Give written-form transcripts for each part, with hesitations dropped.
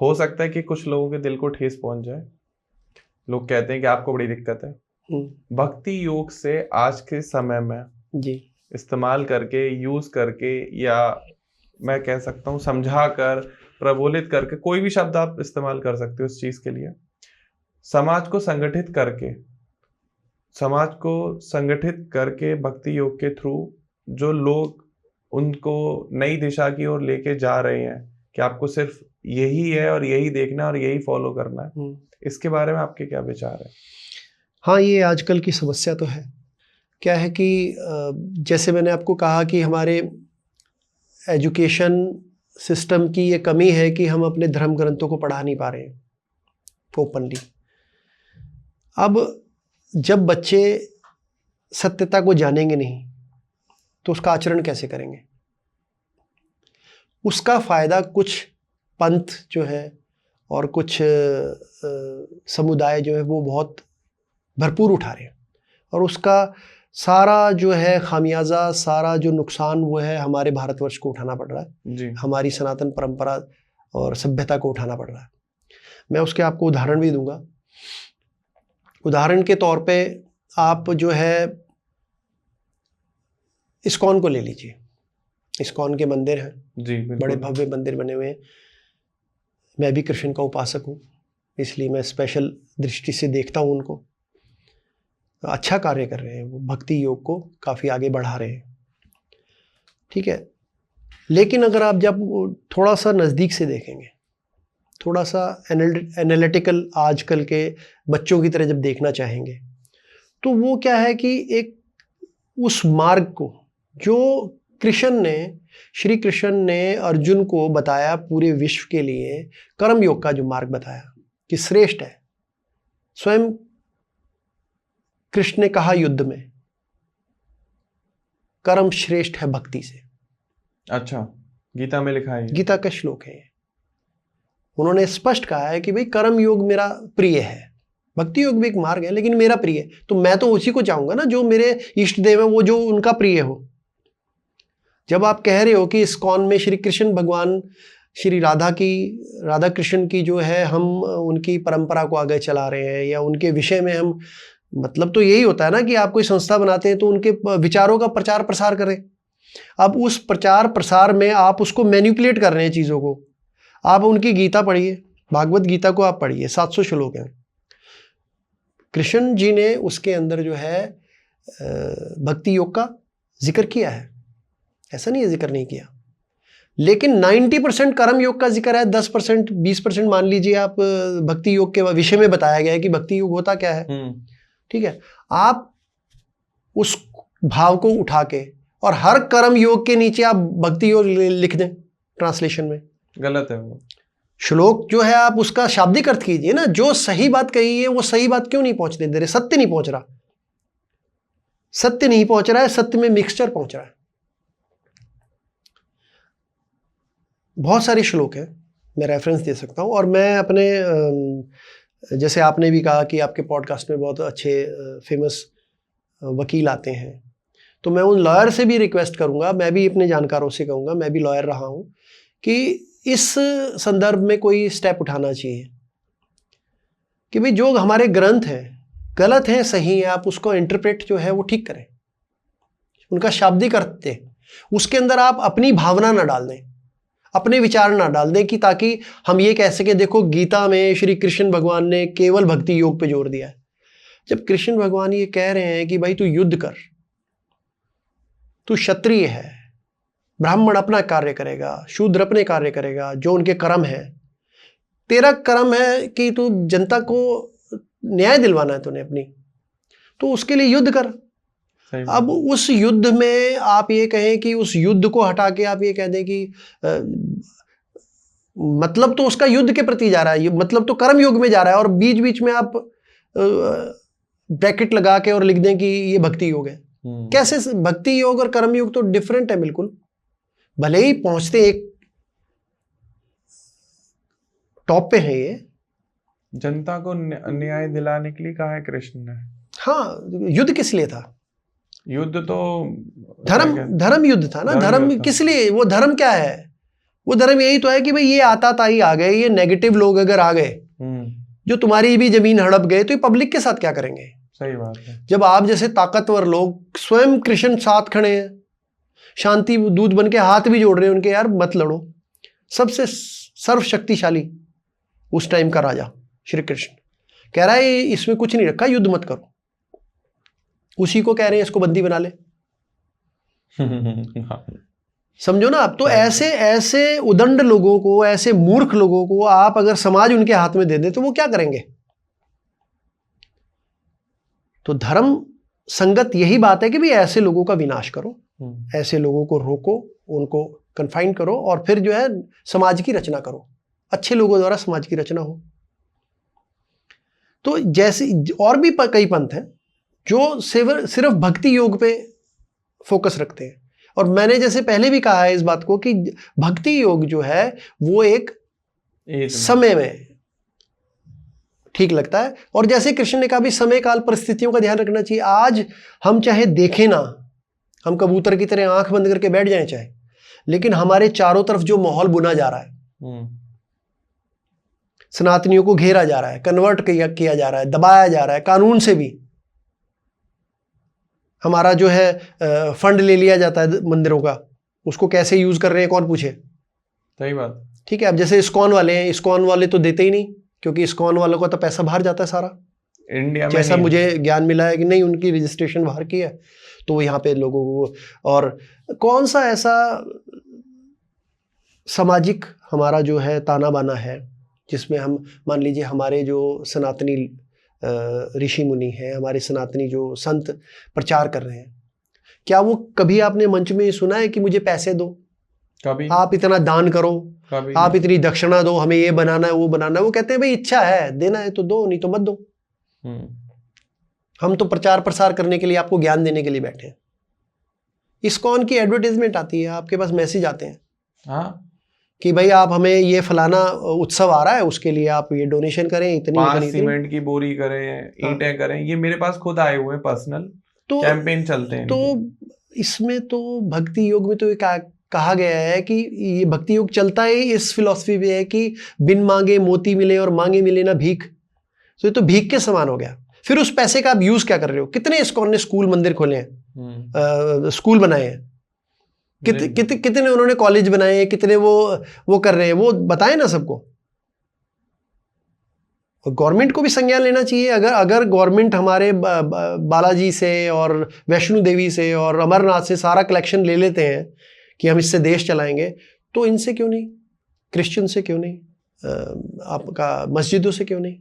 हो सकता है कि कुछ लोगों के दिल को ठेस पहुंच जाए, लोग कहते हैं कि आपको बड़ी दिक्कत है। भक्ति योग से आज के समय में जी इस्तेमाल करके, यूज करके, या मैं कह सकता हूँ समझा कर, प्रबोधित करके, कोई भी शब्द आप इस्तेमाल कर सकते हो इस चीज के लिए, समाज को संगठित करके भक्ति योग के थ्रू जो लोग उनको नई दिशा की ओर लेके जा रहे हैं कि आपको सिर्फ यही है और यही देखना और यही फॉलो करना है, इसके बारे में आपके क्या विचार है? हाँ, ये आजकल की समस्या तो है। क्या है कि जैसे मैंने आपको कहा कि हमारे एजुकेशन सिस्टम की ये कमी है कि हम अपने धर्म ग्रंथों को पढ़ा नहीं पा रहे हैं ओपनली। अब जब बच्चे सत्यता को जानेंगे नहीं तो उसका आचरण कैसे करेंगे? उसका फ़ायदा कुछ पंथ जो है और कुछ समुदाय जो है वो बहुत भरपूर उठा रहे हैं, और उसका सारा जो है खामियाजा, सारा जो नुकसान वो है हमारे भारतवर्ष को उठाना पड़ रहा है जी। हमारी सनातन परंपरा और सभ्यता को उठाना पड़ रहा है। मैं उसके आपको उदाहरण भी दूंगा। उदाहरण के तौर पे आप जो है इस्कॉन को ले लीजिए। इस्कॉन के मंदिर हैं जी, बड़े भव्य मंदिर बने हुए हैं। मैं भी कृष्ण का उपासक हूँ, इसलिए मैं स्पेशल दृष्टि से देखता हूँ उनको। अच्छा कार्य कर रहे हैं वो, भक्ति योग को काफ़ी आगे बढ़ा रहे हैं, ठीक है। लेकिन अगर आप जब थोड़ा सा नज़दीक से देखेंगे, थोड़ा सा एनालिटिकल आजकल के बच्चों की तरह जब देखना चाहेंगे, तो वो क्या है कि एक उस मार्ग को जो श्री कृष्ण ने अर्जुन को बताया, पूरे विश्व के लिए कर्म योग का जो मार्ग बताया कि श्रेष्ठ है, स्वयं कृष्ण ने कहा युद्ध में कर्म श्रेष्ठ है भक्ति से। अच्छा, गीता में लिखा है? गीता का श्लोक है। उन्होंने स्पष्ट कहा है कि भाई कर्म योग मेरा प्रिय है, भक्ति योग भी एक मार्ग है लेकिन मेरा प्रिय है, तो मैं तो उसी को चाहूंगा ना जो मेरे इष्ट देव है, वो जो उनका प्रिय हो। जब आप कह रहे हो कि इस्कॉन में श्री कृष्ण भगवान, श्री राधा कृष्ण की जो है हम उनकी परंपरा को आगे चला रहे हैं या उनके विषय में हम, मतलब तो यही होता है ना कि आप कोई संस्था बनाते हैं तो उनके विचारों का प्रचार प्रसार करें। अब उस प्रचार प्रसार में आप उसको मैनिपुलेट कर रहे हैं चीज़ों को। आप उनकी गीता पढ़िए, भागवत गीता को आप पढ़िए, 700 श्लोक हैं। कृष्ण जी ने उसके अंदर जो है भक्ति योग का जिक्र किया है, ऐसा नहीं है जिक्र नहीं किया, लेकिन 90% कर्म योग का जिक्र है, 10% 20% मान लीजिए आप भक्ति योग के विषय में बताया गया है कि भक्ति योग होता क्या है, ठीक है। आप उस भाव को उठा के और हर कर्म योग के नीचे आप भक्ति योग लिख दें ट्रांसलेशन में, गलत है वो श्लोक जो है। आप उसका शाब्दिक अर्थ कीजिए ना, जो सही बात कही है वो सही बात क्यों नहीं पहुंचने दे रहे? सत्य नहीं पहुंच रहा, सत्य नहीं पहुंच रहा है, सत्य में मिक्सचर पहुंच रहा है। बहुत सारे श्लोक हैं, मैं रेफरेंस दे सकता हूं। और मैं अपने जैसे आपने भी कहा कि आपके पॉडकास्ट में बहुत अच्छे फेमस वकील आते हैं, तो मैं उन लॉयर से भी रिक्वेस्ट करूंगा, मैं भी अपने जानकारों से कहूंगा, मैं भी लॉयर रहा हूं, कि इस संदर्भ में कोई स्टेप उठाना चाहिए कि भाई जो हमारे ग्रंथ हैं गलत हैं सही है, आप उसको इंटरप्रेट जो है वो ठीक करें, उनका शाब्दिक अर्थ दें, उसके अंदर आप अपनी भावना ना डाल दें, अपने विचार ना डाल दें, कि ताकि हम ये कह सके देखो गीता में श्री कृष्ण भगवान ने केवल भक्ति योग पे जोर दिया है। जब कृष्ण भगवान ये कह रहे हैं कि भाई तू युद्ध कर, तू क्षत्रिय है, ब्राह्मण अपना कार्य करेगा, शूद्र अपने कार्य करेगा, जो उनके कर्म है, तेरा कर्म है कि तू जनता को न्याय दिलवाना है तूने अपनी, तो उसके लिए युद्ध कर। अब उस युद्ध में आप ये कहें कि उस युद्ध को हटा के आप ये कह दें कि मतलब तो उसका युद्ध के प्रति जा रहा है, मतलब तो कर्म योग में जा रहा है, और बीच बीच में आप ब्रैकेट लगा के और लिख दें कि ये भक्ति योग है। कैसे? भक्ति योग और कर्म योग तो डिफरेंट है बिल्कुल, भले ही पहुंचते एक टॉप पे है। ये जनता को न्याय दिलाने के लिए कहा है कृष्ण ने। हाँ, युद्ध किस लिए था? युद्ध तो धर्म युद्ध था ना। धर्म किस लिए? वो धर्म क्या है? वो धर्म यही तो है कि भाई ये आताताई आ गए, ये नेगेटिव लोग अगर आ गए जो तुम्हारी भी जमीन हड़प गए, तो ये पब्लिक के साथ क्या करेंगे? सही बात है। जब आप जैसे ताकतवर लोग स्वयं कृष्ण साथ खड़े हैं, शांति दूत बन के हाथ भी जोड़ रहे हैं उनके, यार मत लड़ो। सबसे सर्वशक्तिशाली उस टाइम का राजा श्री कृष्ण कह रहा है इसमें कुछ नहीं रखा, युद्ध मत करो। उसी को कह रहे हैं इसको बंदी बना ले। समझो ना आप। तो ऐसे ऐसे उदंड लोगों को, ऐसे मूर्ख लोगों को आप अगर समाज उनके हाथ में दे दे तो वो क्या करेंगे? तो धर्म संगत यही बात है कि भाई ऐसे लोगों का विनाश करो, ऐसे लोगों को रोको, उनको कन्फाइन करो और फिर जो है समाज की रचना करो, अच्छे लोगों द्वारा समाज की रचना हो। तो जैसे और भी कई पंथ हैं जो सिर्फ भक्ति योग पे फोकस रखते हैं। और मैंने जैसे पहले भी कहा है इस बात को कि भक्ति योग जो है वो एक समय में ठीक लगता है। और जैसे कृष्ण ने कहा भी समय काल परिस्थितियों का ध्यान रखना चाहिए। आज हम चाहे देखें ना, हम कबूतर की तरह आंख बंद करके बैठ जाएं चाहे, लेकिन हमारे चारों तरफ जो माहौल बुना जा रहा है, सनातनियों को घेरा जा रहा है, कन्वर्ट किया जा रहा है, दबाया जा रहा है, कानून से भी हमारा जो है फंड ले लिया जाता है मंदिरों का, उसको कैसे यूज कर रहे हैं कौन पूछे? सही बात। ठीक है। अब जैसे इस्कॉन वाले हैं, इस्कॉन वाले तो देते ही नहीं, क्योंकि इस्कॉन वालों का तो पैसा बाहर जाता है सारा इंडिया में। जैसा मुझे ज्ञान मिला है कि नहीं, उनकी रजिस्ट्रेशन बाहर की है, तो यहाँ पे लोगों को। और कौन सा ऐसा सामाजिक हमारा जो है ताना बाना है जिसमें हम मान लीजिए हमारे जो सनातनी ऋषि मुनि हैं, हमारे सनातनी जो संत प्रचार कर रहे हैं, क्या वो कभी आपने मंच में सुना है कि मुझे पैसे दो, कभी आप इतना दान करो, कभी आप इतनी दक्षिणा दो, हमें ये बनाना है वो बनाना है? वो कहते हैं भाई इच्छा है, देना है तो दो, नहीं तो मत दो। हम तो प्रचार प्रसार करने के लिए, आपको ज्ञान देने के लिए बैठे हैं। इस्कॉन की एडवर्टाइजमेंट आती है, आपके पास मैसेज आते हैं, हाँ, कि भाई आप हमें ये फलाना उत्सव आ रहा है, उसके लिए आप ये डोनेशन करें, इतनी सीमेंट की बोरी करें, ईंटें करें। ये मेरे पास खुद आए हुए हैं, पर्सनल तो कैंपेन चलते हैं। तो इसमें तो भक्ति योग में तो कहा गया है कि ये भक्ति योग चलता है इस फिलॉसफी में है कि बिन मांगे मोती मिले और मांगे मिले ना भीख। तो ये तो भीख के समान हो गया। फिर उस पैसे का आप यूज क्या कर रहे हो? कितने इस्कॉन ने स्कूल मंदिर खोले हैं, स्कूल बनाए हैं, कितने उन्होंने कॉलेज बनाए हैं, कितने वो कर रहे हैं, वो बताएं ना सबको। गवर्नमेंट को भी संज्ञान लेना चाहिए। अगर गवर्नमेंट हमारे बालाजी से और वैष्णो देवी से और अमरनाथ से सारा कलेक्शन ले लेते हैं कि हम इससे देश चलाएंगे, तो इनसे क्यों नहीं, क्रिश्चियन से क्यों नहीं, आपका मस्जिदों से क्यों नहीं?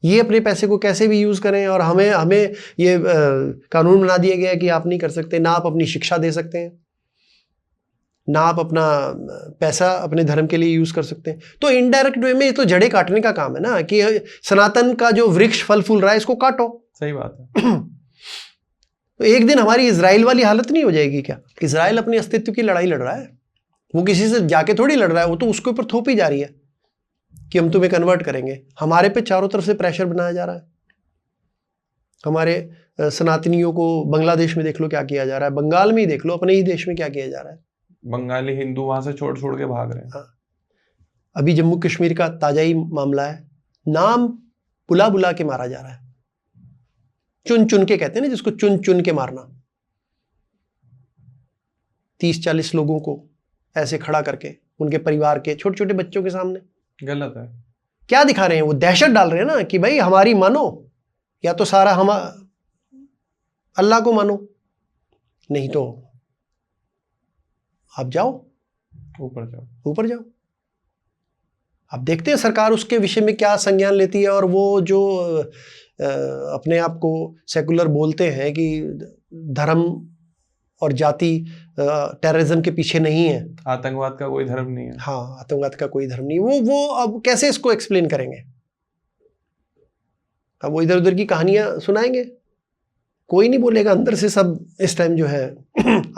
ये अपने पैसे को कैसे भी यूज करें। और हमें ये कानून बना दिया गया है कि आप नहीं कर सकते, ना आप अपनी शिक्षा दे सकते हैं, ना आप अपना पैसा अपने धर्म के लिए यूज कर सकते हैं। तो इनडायरेक्ट वे में ये तो जड़ें काटने का काम है ना, कि सनातन का जो वृक्ष फल फूल रहा है इसको काटो। सही बात है। तो एक दिन हमारी इजराइल वाली हालत नहीं हो जाएगी क्या? इजराइल अपने अस्तित्व की लड़ाई लड़ रहा है, वो किसी से जाके थोड़ी लड़ रहा है, वो तो उसके ऊपर थोपी जा रही है कि हम तुम्हें कन्वर्ट करेंगे। हमारे पे चारों तरफ से प्रेशर बनाया जा रहा है। हमारे सनातनियों को बांग्लादेश में देख लो क्या किया जा रहा है, बंगाल में ही देख लो, अपने ही देश में क्या किया जा रहा है। बंगाली हिंदू वहां से छोड़ के भाग रहे हैं। हाँ। अभी जम्मू कश्मीर का ताजा ही मामला है, नाम बुला बुला के मारा जा रहा है, चुन चुन के, कहते हैं ना जिसको चुन चुन के मारना। 30-40 लोगों को ऐसे खड़ा करके उनके परिवार के छोटे छोटे बच्चों के सामने। गलत है। क्या दिखा रहे हैं? वो दहशत डाल रहे हैं ना कि भाई हमारी मानो, या तो सारा हम अल्लाह को मानो, नहीं तो आप जाओ ऊपर जाओ। आप देखते हैं सरकार उसके विषय में क्या संज्ञान लेती है। और वो जो अपने आप को सेकुलर बोलते हैं कि धर्म और जाति टेररिज्म के पीछे नहीं है, आतंकवाद का कोई धर्म नहीं है। हाँ, आतंकवाद का कोई धर्म नहीं। वो अब कैसे इसको एक्सप्लेन करेंगे? अब वो इधर उधर की कहानियां सुनाएंगे, कोई नहीं बोलेगा। अंदर से सब इस टाइम जो है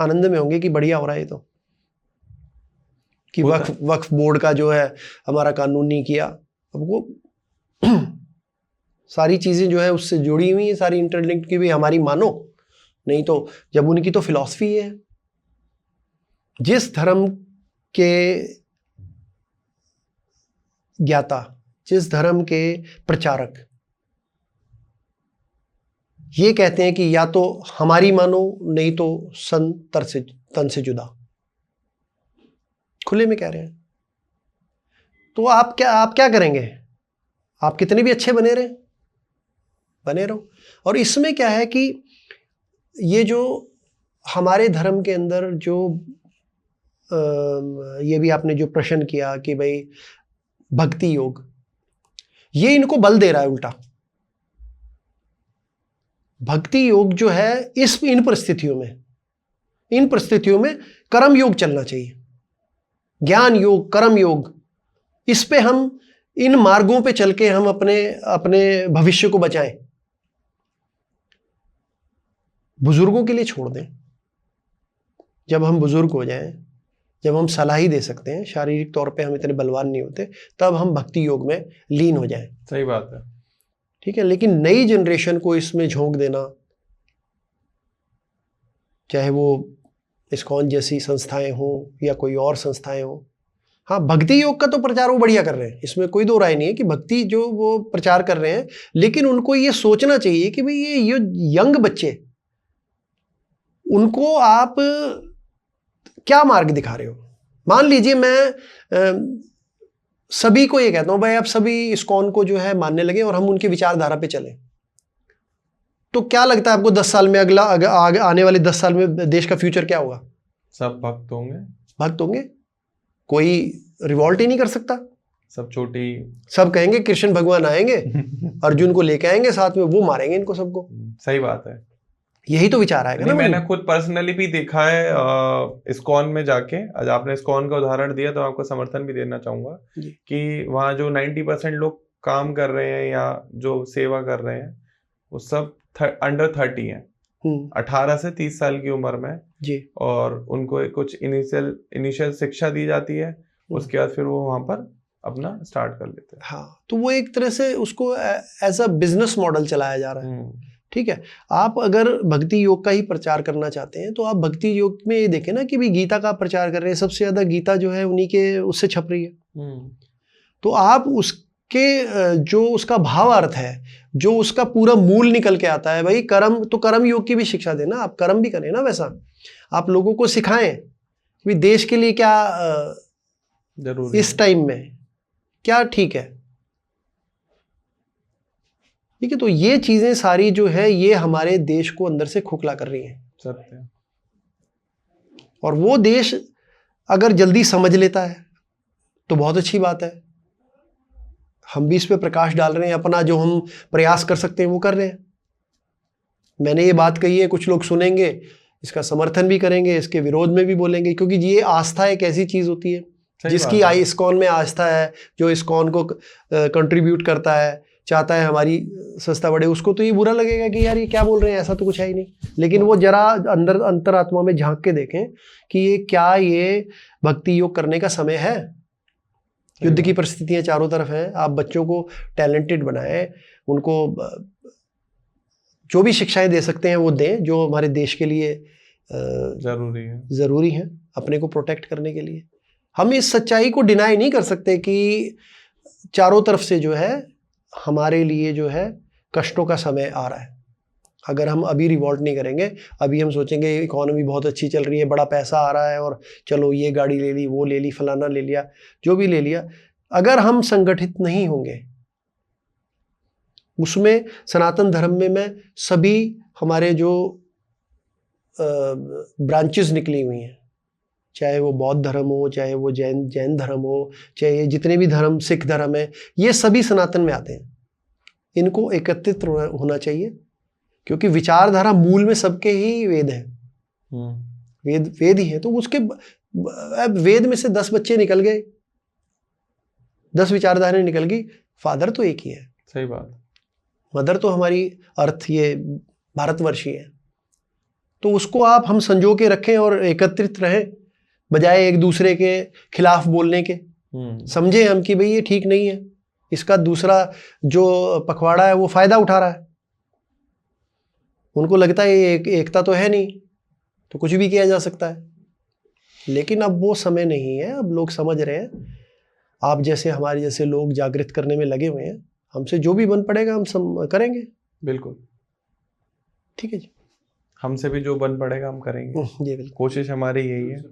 आनंद में होंगे कि बढ़िया हो रहा है। तो कि वक्फ बोर्ड का जो है हमारा कानून नहीं किया। अब वो सारी चीजें जो है उससे जुड़ी हुई है, सारी इंटरलिंक्ड की भी हमारी मानो, नहीं तो जब उनकी तो फिलॉसफी है, जिस धर्म के ज्ञाता, जिस धर्म के प्रचारक ये कहते हैं कि या तो हमारी मानो नहीं तो सन तन से जुदा, खुले में कह रहे हैं, तो आप क्या करेंगे? आप कितने भी अच्छे बने रहो। और इसमें क्या है कि ये जो हमारे धर्म के अंदर जो ये भी आपने जो प्रश्न किया कि भाई भक्ति योग, ये इनको बल दे रहा है उल्टा। भक्ति योग जो है इन परिस्थितियों में कर्म योग चलना चाहिए, ज्ञान योग, कर्म योग, इस पे हम इन मार्गों पे चल के हम अपने भविष्य को बचाएं। बुजुर्गों के लिए छोड़ दें। जब हम बुजुर्ग हो जाएं, जब हम सलाह ही दे सकते हैं, शारीरिक तौर पे हम इतने बलवान नहीं होते, तब हम भक्ति योग में लीन हो जाएं। सही बात है, ठीक है। लेकिन नई जनरेशन को इसमें झोंक देना, चाहे वो इस्कॉन जैसी संस्थाएं हों या कोई और संस्थाएं हों, हाँ भक्ति योग का तो प्रचार वो बढ़िया कर रहे हैं, इसमें कोई दो राय नहीं है कि भक्ति जो वो प्रचार कर रहे हैं, लेकिन उनको ये सोचना चाहिए कि भाई ये यंग बच्चे, उनको आप क्या मार्ग दिखा रहे हो। मान लीजिए मैं सभी को ये कहता हूं भाई आप सभी इस्कॉन को जो है मानने लगे और हम उनकी विचारधारा पे चलें, तो क्या लगता है आपको 10 साल में आने वाले 10 साल में देश का फ्यूचर क्या होगा? सब भक्त होंगे, कोई रिवॉल्ट ही नहीं कर सकता, सब कहेंगे कृष्ण भगवान आएंगे अर्जुन को लेके आएंगे साथ में, वो मारेंगे इनको सबको। सही बात है, यही तो विचार आएगा ना। मैंने खुद पर्सनली भी देखा है इस्कॉन में जाके। आज आपने इस्कॉन का उदाहरण दिया तो आपको समर्थन भी देना चाहूंगा कि वहाँ जो 90% लोग काम कर रहे हैं या जो सेवा कर रहे हैं वो सब अंडर 30 हैं, 18 से 30 साल की उम्र में जी, और उनको कुछ इनिशियल शिक्षा दी जाती है, उसके बाद फिर वो वहां पर अपना स्टार्ट कर लेते हैं। हाँ, तो वो एक तरह से उसको एज अ बिजनेस मॉडल चलाया जा रहा है। ठीक है। आप अगर भक्ति योग का ही प्रचार करना चाहते हैं तो आप भक्ति योग में ये देखें ना कि भी गीता का प्रचार कर रहे हैं, सबसे ज्यादा गीता जो है उन्हीं के उससे छप रही है। तो आप उसके जो उसका भाव अर्थ है, जो उसका पूरा मूल निकल के आता है, भाई कर्म, तो कर्म योग की भी शिक्षा देना, आप कर्म भी करें ना, वैसा आप लोगों को सिखाएं कि देश के लिए क्या जरूरी इस टाइम में क्या ठीक है। ठीक है, तो ये चीजें सारी जो है ये हमारे देश को अंदर से खोखला कर रही हैं। सत्य। और वो देश अगर जल्दी समझ लेता है तो बहुत अच्छी बात है। हम भी इस पे प्रकाश डाल रहे हैं, अपना जो हम प्रयास कर सकते हैं वो कर रहे हैं। मैंने ये बात कही है, कुछ लोग सुनेंगे, इसका समर्थन भी करेंगे, इसके विरोध में भी बोलेंगे, क्योंकि ये आस्था एक ऐसी चीज होती है जिसकी इस्कॉन में आस्था है, जो इस्कॉन को कंट्रीब्यूट करता है, चाहता है हमारी संस्था बढ़े, उसको तो ये बुरा लगेगा कि यार ये क्या बोल रहे हैं, ऐसा तो कुछ है ही नहीं। लेकिन वो जरा अंदर अंतरात्मा में झांक के देखें कि ये भक्ति योग करने का समय है। युद्ध की परिस्थितियां चारों तरफ हैं, आप बच्चों को टैलेंटेड बनाएं, उनको जो भी शिक्षाएं दे सकते हैं वो दें, जो हमारे देश के लिए जरूरी है अपने को प्रोटेक्ट करने के लिए। हम इस सच्चाई को डिनाई नहीं कर सकते कि चारों तरफ से जो है हमारे लिए जो है कष्टों का समय आ रहा है। अगर हम अभी रिवॉल्ट नहीं करेंगे, अभी हम सोचेंगे इकोनॉमी बहुत अच्छी चल रही है, बड़ा पैसा आ रहा है और चलो ये गाड़ी ले ली, वो ले ली, फलाना ले लिया, जो भी ले लिया, अगर हम संगठित नहीं होंगे उसमें, सनातन धर्म में मैं सभी हमारे जो ब्रांचेस निकली हुई हैं, चाहे वो बौद्ध धर्म हो, चाहे वो जैन धर्म हो, चाहे जितने भी धर्म, सिख धर्म है, ये सभी सनातन में आते हैं। इनको एकत्रित होना चाहिए, क्योंकि विचारधारा मूल में सबके ही वेद है। वेद ही है, तो उसके वेद में से 10 बच्चे निकल गए, 10 विचारधाराएं निकल गई, फादर तो एक ही है। सही बात। मदर तो हमारी अर्थ ये भारतवर्षी है, तो उसको आप हम संजो के रखें और एकत्रित रहें, बजाय एक दूसरे के खिलाफ बोलने के। समझे हम कि भाई ये ठीक नहीं है, इसका दूसरा जो पखवाड़ा है वो फायदा उठा रहा है, उनको लगता है ये एकता तो है नहीं, तो कुछ भी किया जा सकता है। लेकिन अब वो समय नहीं है, अब लोग समझ रहे हैं। आप जैसे हमारे जैसे लोग जागृत करने में लगे हुए हैं, हमसे जो भी बन पड़ेगा हम सब करेंगे। बिल्कुल, ठीक है जी। हमसे भी जो बन पड़ेगा हम करेंगे, जी बिल्कुल। कोशिश हमारी यही है।